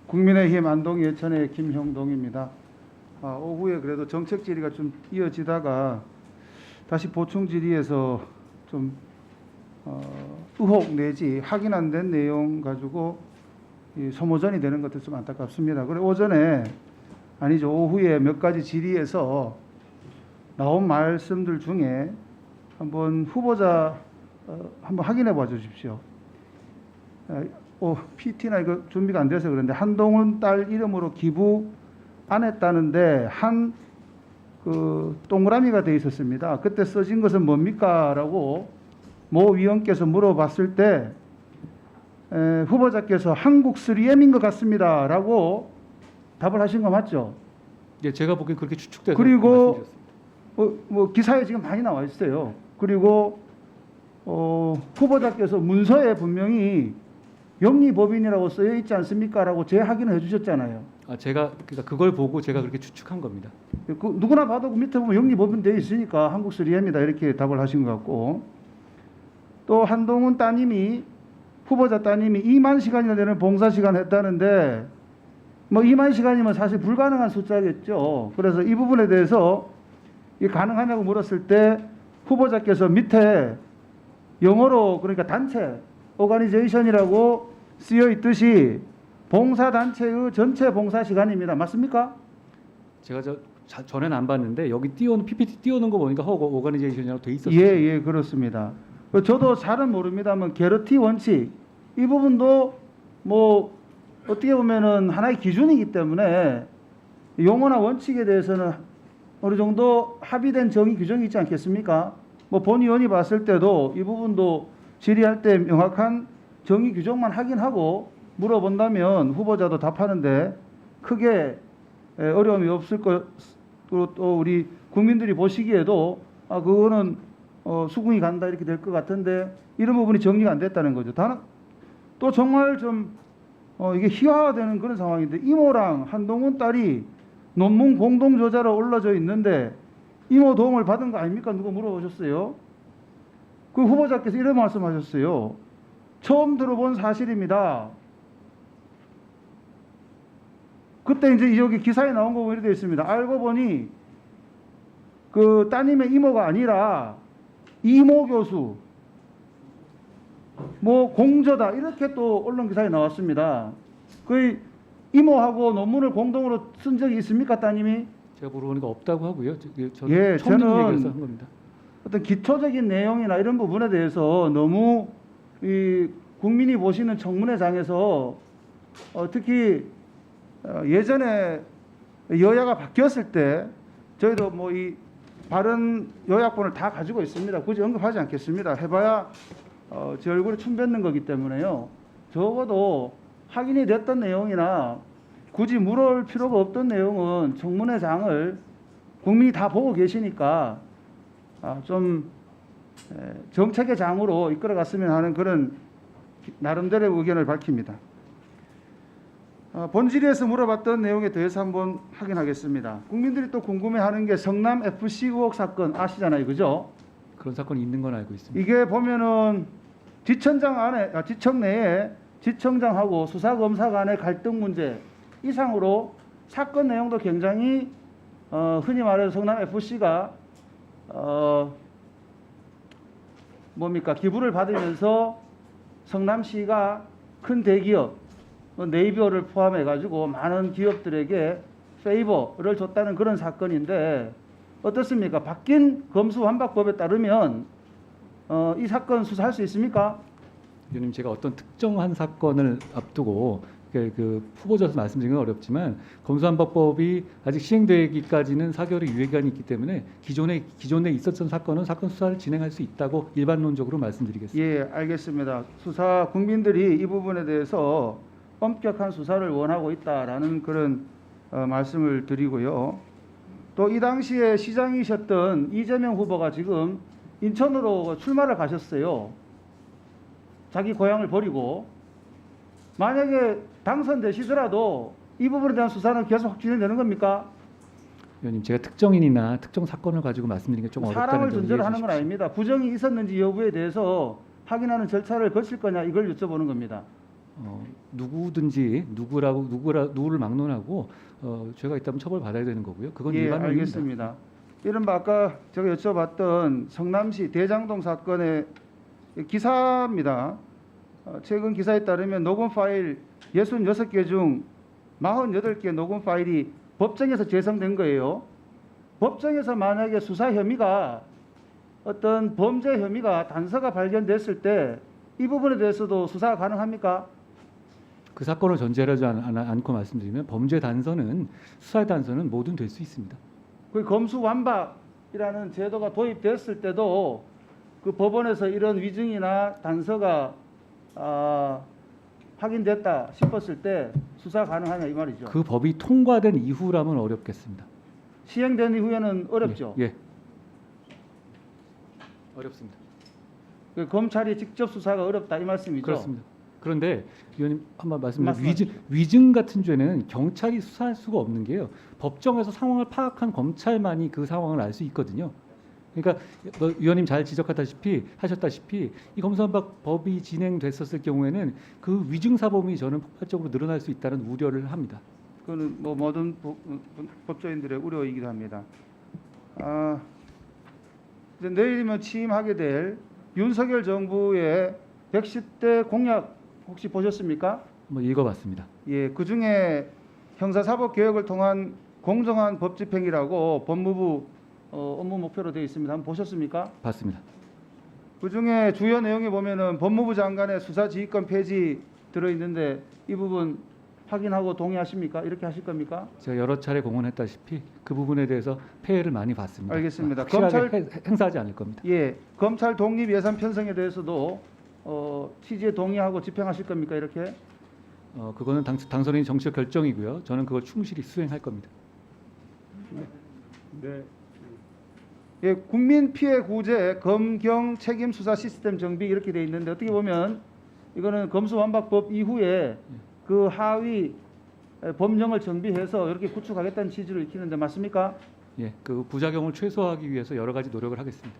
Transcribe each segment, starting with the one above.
국민의힘 안동 예천의 김형동입니다. 오후에 그래도 정책 질의가 좀 이어지다가 다시 보충 질의에서 좀 의혹 내지 확인 안 된 내용 가지고 소모전이 되는 것도 좀 안타깝습니다. 그래 오후에 몇 가지 질의에서 나온 말씀들 중에 한번 후보자 한번 확인해 봐 주십시오. PT나 이거 준비가 안 돼서 그런데 한동훈 딸 이름으로 기부 안 했다는데 그 동그라미가 돼 있었습니다. 그때 써진 것은 뭡니까?라고 모 위원께서 물어봤을 때 후보자께서 한국 3M인 것 같습니다라고 답을 하신 거 맞죠? 예, 제가 보기엔 그렇게 추측돼서 그리고 뭐 기사에 지금 많이 나와 있어요. 그리고 후보자께서 문서에 분명히 영리법인이라고 쓰여 있지 않습니까?라고 재확인을 해주셨잖아요. 제가 그러니까 그걸 보고 제가 그렇게 추측한 겁니다. 누구나 봐도 그 밑에 보면 영리법인 되어 있으니까 한국 3M이다 이렇게 답을 하신 것 같고, 또 한동훈 따님이 후보자 따님이 2만 시간이나 되는 봉사 시간 했다는데 뭐 2만 시간이면 사실 불가능한 숫자겠죠. 그래서 이 부분에 대해서 이게 가능하냐고 물었을 때 후보자께서 밑에 영어로 그러니까 단체 오가니제이션이라고 쓰여 있듯이 봉사단체의 전체 봉사 시간입니다. 맞습니까? 제가 전에는 안 봤는데 여기 PPT 띄우는 거 보니까 허그 오가니제이션이라고 돼 있었어요. 예, 그렇습니다. 저도 잘은 모릅니다만 게르티 원칙 이 부분도 뭐 어떻게 보면은 하나의 기준이기 때문에 용어나 원칙에 대해서는 어느 정도 합의된 정의 규정이 있지 않겠습니까? 뭐 본 의원이 봤을 때도 이 부분도 질의할 때 명확한 정의 규정만 확인하고 물어본다면 후보자도 답하는데 크게 어려움이 없을 것으로 또 우리 국민들이 보시기에도 그거는 수긍이 간다 이렇게 될 것 같은데 이런 부분이 정리가 안 됐다는 거죠. 또 정말 좀 이게 희화화되는 그런 상황인데 이모랑 한동훈 딸이 논문 공동 저자로 올라져 있는데 이모 도움을 받은 거 아닙니까? 누가 물어보셨어요? 그 후보자께서 이런 말씀하셨어요. 처음 들어본 사실입니다. 그때 이제 여기 기사에 나온 거 이렇게 되어 있습니다. 알고 보니 그 따님의 이모가 아니라 이모 교수, 뭐 공저다 이렇게 또 언론 기사에 나왔습니다. 그 이모하고 논문을 공동으로 쓴 적이 있습니까, 따님이? 제가 물어보니까 없다고 하고요. 예, 처음 듣는 저는 얘기라서 한 겁니다. 어떤 기초적인 내용이나 이런 부분에 대해서 너무 이 국민이 보시는 청문회장에서 특히 예전에 여야가 바뀌었을 때 저희도 뭐 이 발언 요약본을 다 가지고 있습니다. 굳이 언급하지 않겠습니다. 해봐야 제 얼굴에 춤 뱉는 거기 때문에요. 적어도 확인이 됐던 내용이나 굳이 물을 필요가 없던 내용은 청문회장을 국민이 다 보고 계시니까 좀 정책의 장으로 이끌어갔으면 하는 그런 나름대로의 의견을 밝힙니다. 본 질의에서 물어봤던 내용에 대해서 한번 확인하겠습니다. 국민들이 또 궁금해하는 게 성남 FC 의혹 사건 아시잖아요, 그죠? 그런 사건이 있는 건 알고 있습니다. 이게 보면은 지청 내에 지청장하고 수사검사 간의 갈등 문제 이상으로 사건 내용도 굉장히 흔히 말해서 성남 FC가 기부를 받으면서 성남시가 큰 대기업 네이버를 포함해 가지고 많은 기업들에게 페이버를 줬다는 그런 사건인데 어떻습니까? 바뀐 검수완박법에 따르면 이 사건 수사할 수 있습니까? 의원님, 제가 어떤 특정한 사건을 앞두고 그 후보자로서 말씀드리는 건 어렵지만 검수완박법이 아직 시행되기까지는 4개월의 유예기간이 있기 때문에 기존에 있었던 사건은 사건 수사를 진행할 수 있다고 일반론적으로 말씀드리겠습니다. 예, 알겠습니다. 국민들이 이 부분에 대해서 엄격한 수사를 원하고 있다라는 그런 말씀을 드리고요. 또 이 당시에 시장이셨던 이재명 후보가 지금 인천으로 출마를 가셨어요. 자기 고향을 버리고. 만약에 당선되시더라도 이 부분에 대한 수사는 계속 진행되는 겁니까? 의원님, 제가 특정인이나 특정 사건을 가지고 말씀드리는 게 좀 어렵다는 사람을 점을 전제로 이해해 하는 건 주십시오. 아닙니다. 부정이 있었는지 여부에 대해서 확인하는 절차를 거칠 거냐 이걸 여쭤보는 겁니다. 누구든지 누구를 막론하고 죄가 있다면 처벌받아야 되는 거고요. 그건 예, 일반 원리입니다. 알겠습니다. 이른바 아까 제가 여쭤봤던 성남시 대장동 사건의 기사입니다. 최근 기사에 따르면 녹음 파일 66개 중 48개 녹음 파일이 법정에서 재성된 거예요. 법정에서 만약에 수사 혐의가 어떤 범죄 혐의가 단서가 발견됐을 때 이 부분에 대해서도 수사가 가능합니까? 그 사건을 전제하지 않고 말씀드리면 범죄 단서는 수사의 단서는 뭐든 될 수 있습니다. 그 검수완박이라는 제도가 도입됐을 때도 그 법원에서 이런 위증이나 단서가 확인됐다 싶었을 때 수사 가능하냐 이 말이죠. 그 법이 통과된 이후라면 어렵겠습니다. 시행된 이후에는 어렵죠. 예. 어렵습니다. 그 검찰이 직접 수사가 어렵다 이 말씀이죠. 그렇습니다. 그런데 위원님 한번 말씀드리면 말씀하십시오. 위증 같은 죄는 경찰이 수사할 수가 없는 게요. 법정에서 상황을 파악한 검찰만이 그 상황을 알 수 있거든요. 그러니까 위원님 잘 하셨다시피 이 검수완박법이 진행됐었을 경우에는 그 위증 사범이 저는 폭발적으로 늘어날 수 있다는 우려를 합니다. 그거는 뭐 모든 법조인들의 우려이기도 합니다. 이제 내일이면 취임하게 될 윤석열 정부의 110대 공약 혹시 보셨습니까? 뭐 읽어봤습니다. 예, 그 중에 형사사법 개혁을 통한 공정한 법 집행이라고 법무부 업무 목표로 되어 있습니다. 한번 보셨습니까? 봤습니다. 그 중에 주요 내용에 보면은 법무부 장관의 수사지휘권 폐지 들어 있는데 이 부분 확인하고 동의하십니까? 이렇게 하실 겁니까? 제가 여러 차례 공언했다시피 그 부분에 대해서 폐해를 많이 봤습니다. 알겠습니다. 확실하게 행사하지 않을 겁니다. 예, 검찰 독립 예산 편성에 대해서도 취지에 동의하고 집행하실 겁니까? 이렇게? 그거는 당선인의 정치적 결정이고요. 저는 그걸 충실히 수행할 겁니다. 네. 예, 국민 피해 구제 검경 책임 수사 시스템 정비 이렇게 돼 있는데 어떻게 보면 이거는 검수완박법 이후에 그 하위 법령을 정비해서 이렇게 구축하겠다는 취지를 익히는데 맞습니까? 예, 그 부작용을 최소화하기 위해서 여러 가지 노력을 하겠습니다.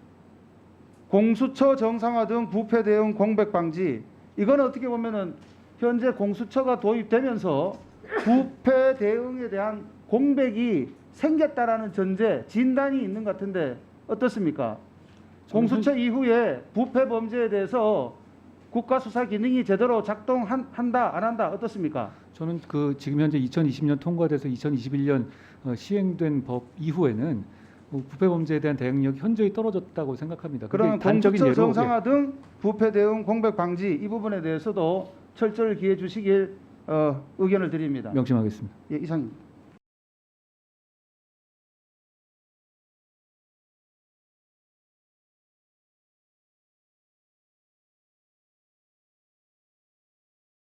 공수처 정상화 등 부패 대응 공백 방지 이거는 어떻게 보면은 현재 공수처가 도입되면서 부패 대응에 대한 공백이 생겼다라는 전제 진단이 있는 것 같은데 어떻습니까? 공수처 이후에 부패 범죄에 대해서 국가 수사 기능이 제대로 작동한다 안 한다 어떻습니까? 저는 그 지금 현재 2020년 통과돼서 2021년 시행된 법 이후에는 부패 범죄에 대한 대응력이 현저히 떨어졌다고 생각합니다. 그러면 공수처 정상화 등 부패 대응 공백 방지 이 부분에 대해서도 철저히 기해 주시길 의견을 드립니다. 명심하겠습니다. 예, 이상입니다.